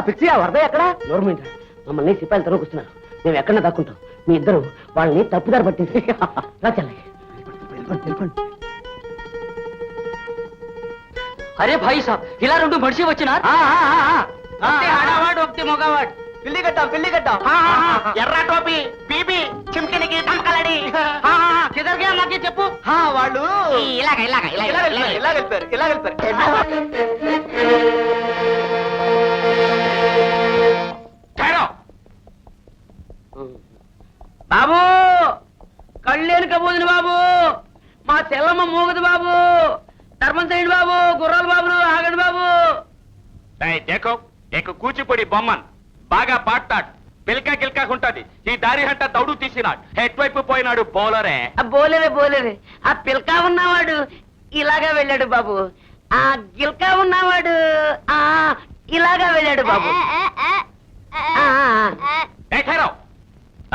పిచ్చిగా వరద ఎక్కడ గవర్నమెంట్ మమ్మల్ని సిపాయిలు తరువుకొస్తున్నారు. మేము ఎక్కడ దాక్కుంటాం. మీ ఇద్దరు వాళ్ళని తప్పుదారి పట్టింది. అరే భాయి సాబ్, ఇలా రెండు మనిషి వచ్చినా ఆడవాడు ఒకటి మగవాడు. పిల్లి కట్టాం ఎర్ర టోపీ బీబీ చిమ్కినికి తమకలడి కిదర్గా మాకి చెప్పు. వాళ్ళు ఇలా వెళ్ళిపోయారు. బాబు కళ్ళేను కబోదుని బాబు, మా చెల్లమ్మ మూగదు బాబు, ధర్మం చేయండి బాబు, గుర్రాలు బాబులు ఆగండి బాబు. కూచిపూడి బొమ్మన్ బాగా పాడతాడు, పిల్కా గిల్కాకుంటది. ఈ దారి హంట దౌడు తీసినాడు, ఎటువైపు పోయినాడు బౌలరే. బోలేరే ఆ పిల్కా ఉన్నవాడు ఇలాగా వెళ్ళాడు బాబు, ఆ గిల్కా ఉన్నవాడు ఇలాగా వెళ్ళాడు బాబు.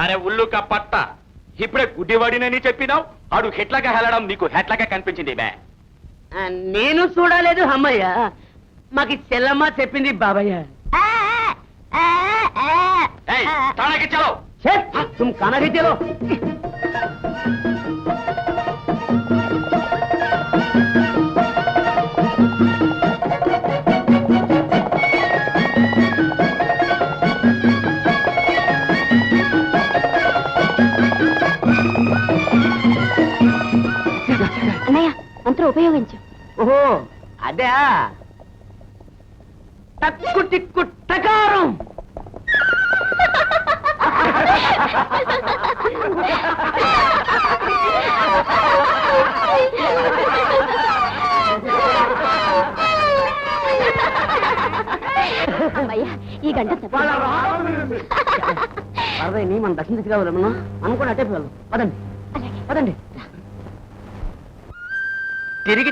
అరే ఉల్లుక పట్ట, ఇప్పుడే గుడ్డివాడినని చెప్పినావు. ఆడు హెట్లాగా వెళ్ళడం నీకు హెట్లాగా కనిపించింది బే. నేను చూడలేదు అమ్మయ్య, మాకు చెల్లమ్మ చెప్పింది బాబయ్య. చలో तुम खाना भी चलो. అన్నయ్య మంత్రం ఉపయోగించు. ఓహో అదే టక్కు టిక్కు టకారం. ఈ గంట నీ మన దర్శనం తీసుకురావాలి. మనం కూడా అటే పిల్లలు. పదండి.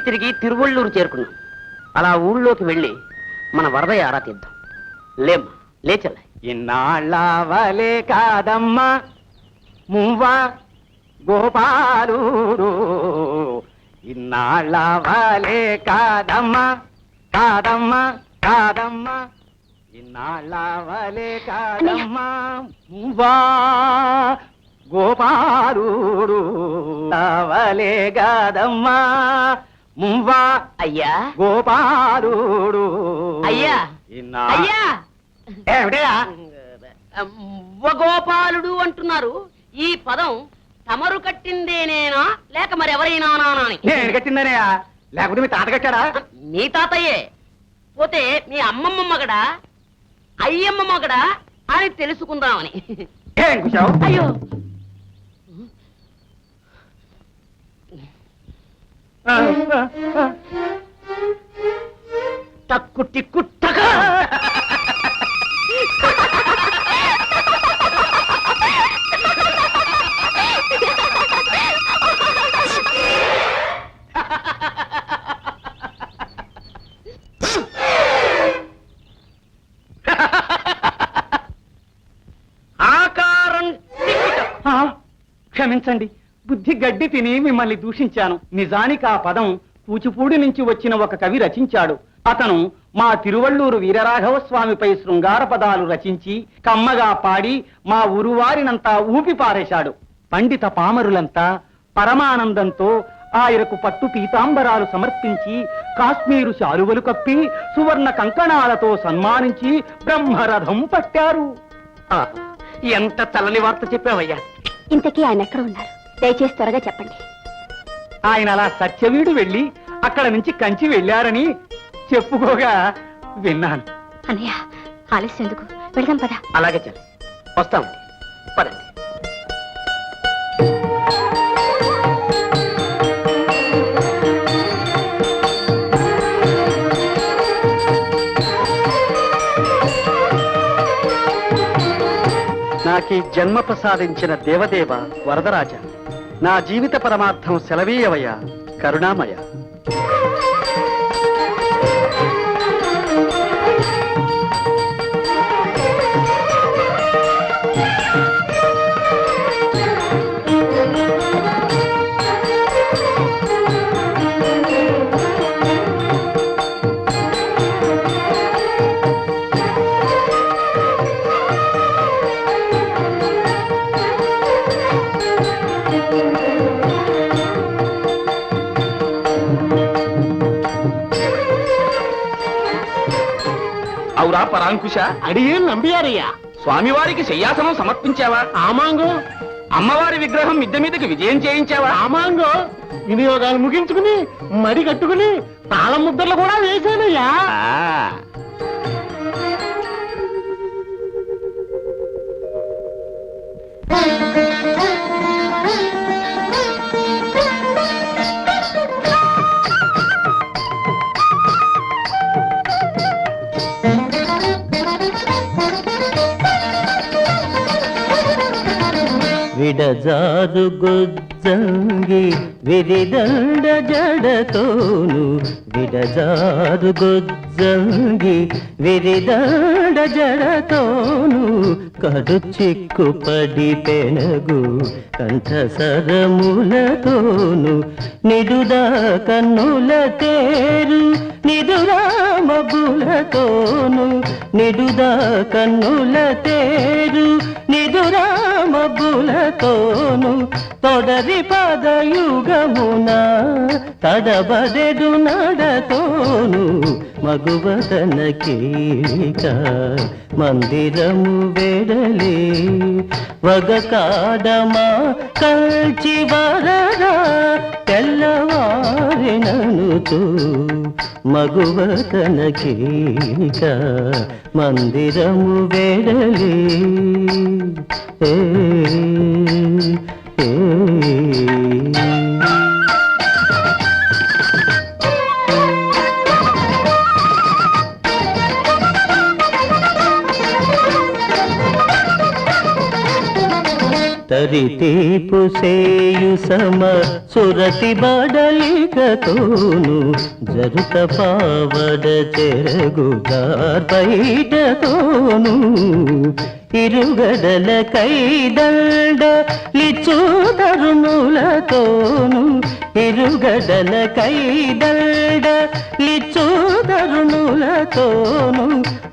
తిరిగి తిరువళ్ళూరు చేరుకున్నాం. అలా ఊళ్ళోకి వెళ్ళి మన వరదయ్య ఆరా తీద్దాం. లేచల్ల. ఇన్నాళ్ళ వలే కాదమ్మా మువ్వా గోపాలుడు, ఇన్నాళ్ళ వలే కాదమ్మా ఇన్నాళ్ళ వలే కాదమ్మా మువ్వా గోపాలుడు, వలే కాదమ్మా మువ్వా అయ్యా గోపాలుడు. అయ్యా ఏమిటా గోపాలుడు అంటున్నారు. ఈ పదం తమరు కట్టిందేనేనా లేక మరెవరైనా అని? నేను కట్టిందనేయా, లేకపోతే మీ తాత కట్టాడా? మీ తాతయ్యే. పోతే మీ అమ్మమ్మ మగడా అయ్యమ్మ మగడా అని తెలుసుకుందామని. ఏం కూర్చావు? అయ్యో టక్కు టిక్కు టకా. ఆకారం క్షమించండి, బుద్ధి గడ్డి తిని మిమ్మల్ని దూషించాను. నిజానికి ఆ పదం కూచిపూడి నుంచి వచ్చిన ఒక కవి రచించాడు. అతను మా తిరువళ్ళూరు వీరరాఘవ స్వామిపై శృంగార పదాలు రచించి కమ్మగా పాడి మా ఊరువారినంతా ఊపి పారేశాడు. పండిత పామరులంతా పరమానందంతో ఆయనకు పట్టు పీతాంబరాలు సమర్పించి కాశ్మీరు శాలువలు కప్పి సువర్ణ కంకణాలతో సన్మానించి బ్రహ్మరథం పట్టారు. ఎంత చల్లని వార్త చెప్పావయ్యా. ఇంతకీ ఆయన ఎక్కడ ఉన్నారు? దయచేసి త్వరగా చెప్పండి. ఆయన అలా సత్యవీడు వెళ్ళి అక్కడ నుంచి కంచి వెళ్ళారని చెప్పుకోగా విన్నాను. అన్నయ్య ఆలస్యం ఎందుకు, వెళదాం పద. అలాగే చల్, వస్తామండి. పదండి. నాకీ జన్మ ప్రసాదించిన దేవదేవ వరదరాజ, నా జీవిత పరమార్థం సెలవీయవయ్యా కరుణామయ. అవురా పరాంకుశ, అడిగే నంబియారయ్యా. స్వామివారికి శయ్యాసనం సమర్పించావా? ఆమాంగో అమ్మవారి విగ్రహం మిద్దె మీదకి విజయం చేయించావా? ఆమాంగో వినియోగాలు ముగించుకుని మడి కట్టుకుని తాళం ముద్దలు కూడా వేశానయ్యా. ఆ, విడజారు గొజ్జంగి విరిదండ జడతోను విడజారు గొజ్జంగి విరిదండ జడతోను కడు చిక్కుపడి పెనగు కంఠసరములతోను నిడుదా కన్నుల తేరు నిదురామబులతోను నిడుదా కన్నుల తేరు నిదురామబులతోను తొడరి పదయుగమున తడబడెడు నడతోను మగువదన కీలిక మందిరము వెడలే వగ కాడమా కల్చి వరరా తెల్లవారిననుచు మగువదన కీలిక మందిరము వెడలే ఏ ఏ తరితీపు సేయు సమ సురతి బడలికతోను జరుత పావడ చెరగుదార్ బయటతోను ఇరుగడల కైదండ లిచ్చు తరుణులతోను ఇరుగడల కైదండ లిచ్చు తరుణులతోను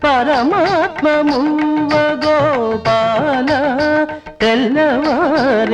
పరమాత్మమువ గోపాల తెల్లవారెననుచు